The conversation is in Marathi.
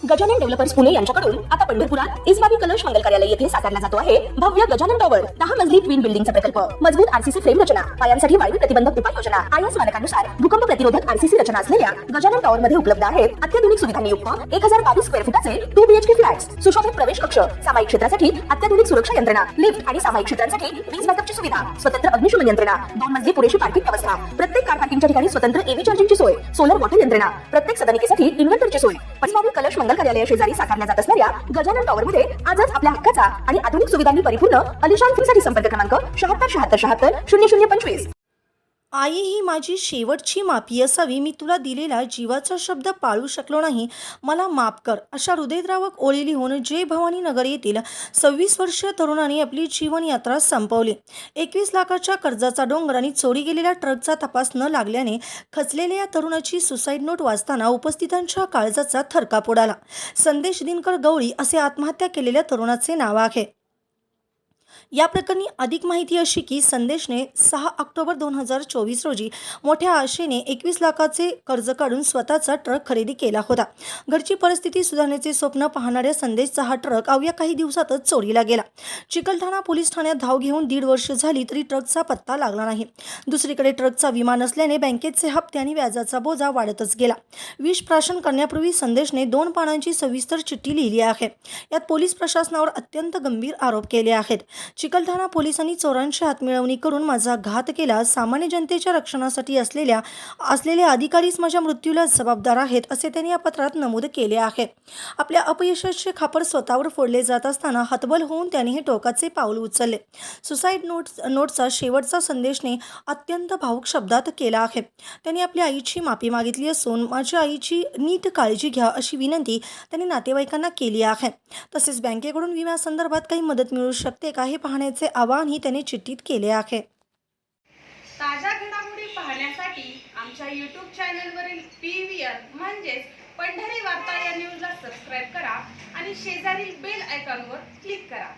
गजानन डेव्हलपर्स पुणे यांच्याकडून आता पंढरपुरात इस्बाबी कलश मंगल कार्यालय येथे साकारला जातो आहे भव्य गजानन टॉवर 10 मजली ट्विन बिल्डिंगचा प्रकल्प। मजबूत आरसीसी फ्रेम रचना, पायांसाठी वायू प्रतिबंधक उपाययोजना, आयएस मानकानुसार भूकंप प्रतिरोधक आरसीसी रचना असलेल्या गजानन टॉवर मध्ये उपलब्ध आहेत अत्याधुनिक सुविधांनी युक्त 1022 स्क्वेअर फुटाचे 2 बीएचके फ्लॅट्स, सुशोभित प्रवेश कक्ष, सामायिक क्षेत्रासाठी अत्याधुनिक सुरक्षा यंत्रणा, लिफ्ट आणि सामायिक क्षेत्रांसाठी वीज बॅकअपची सुविधा, स्वतंत्र अग्निशमन यंत्रणा, 2 मजली पुरेशी पार्किंग व्यवस्था, प्रत्येक कार पार्किंगच्या ठिकाणी स्वतंत्र एव्ही चार्जिंगची सोय, सोलर वॉटर यंत्रणा, प्रत्येक सदनिकेसाठी इन्व्हर्टरची सोय। इस्बाबी कलश मंगल कार्यालय शेजारी साकारल्या जात असणाऱ्या गजानन टॉवर मध्ये आजच आपल्या हक्काचा आणि आधुनिक सुविधांनी परिपूर्ण अलिशान फ्रीसाठी संपर्क क्रमांक 76 आई ही माझी शेवटची माफी असावी, मी तुला दिलेला जीवाचा शब्द पाळू शकलो नाही, मला माफ कर, अशा हृदयद्रावक ओळी लिहून जय भवानी नगर येथील 26 वर्षीय तरुणाने आपली जीवन यात्रा संपवली। 21 लाखाच्या कर्जाचा डोंगर आणि चोरी गेलेल्या ट्रकचा तपास न लागल्याने खचलेल्या या तरुणाची सुसाईड नोट वाचताना उपस्थितांच्या काळजाचा थरकाप उडाला। संदेश दिनकर गवळी असे आत्महत्या केलेल्या तरुणाचे नाव आहे। या प्रकरणी अधिक माहिती अशी की संदेशने 6 ऑक्टोबर 2024 रोजी मोठ्या आशेने 21 लाखाचे कर्ज काढून स्वतःचा ट्रक खरेदी केला होता। घरची परिस्थिती सुधारण्याचे स्वप्न पाहणाऱ्या संदेशचा हा ट्रक अवघ्या काही दिवसातच चोरीला गेला। चिकलठाणा पोलीस ठाण्यात धाव घेऊन 1.5 वर्ष झाली तरी ट्रकचा पत्ता लागला नाही। दुसरीकडे ट्रकचा विमा नसल्याने बँकेचे हप्ते आणि व्याजाचा बोजा वाढतच गेला। विष प्राशन करण्यापूर्वी संदेशने 2 पानांची सविस्तर चिठ्ठी लिहिली आहे। यात पोलीस प्रशासनावर अत्यंत गंभीर आरोप केले आहेत। चिकलठाणा पोलिसांनी चोरांची हातमिळवणी करून माझा घात केला, सामान्य जनतेच्या रक्षणासाठी असलेले अधिकारीच माझ्या मृत्यूला जबाबदार आहेत, असे त्यांनी या पत्रात नमूद केले आहे। आपल्या अपयशाचे खापर स्वतःवर फोडले जात असताना हतबल होऊन त्याने हे टोकाचे पाऊल उचलले। सुसाईड नोटचा शेवटचा संदेशने अत्यंत भावुक शब्दात केला आहे। त्यांनी आपल्या आईची माफी मागितली असून माझ्या आईची नीट काळजी घ्या अशी विनंती त्यांनी नातेवाईकांना केली आहे। तसेच बँकेकडून विम्यासंदर्भात काही मदत मिळू शकते का हे पाहण्याचे आवाहनही त्याने चिठ्ठीत केले आहे। ताज्या घडामोडी पाहण्यासाठी आमच्या YouTube चॅनलवरील PVR म्हणजेच पंढरी वार्ता या न्यूजला सबस्क्राइब करा आणि शेजारील बेल आयकॉनवर क्लिक करा।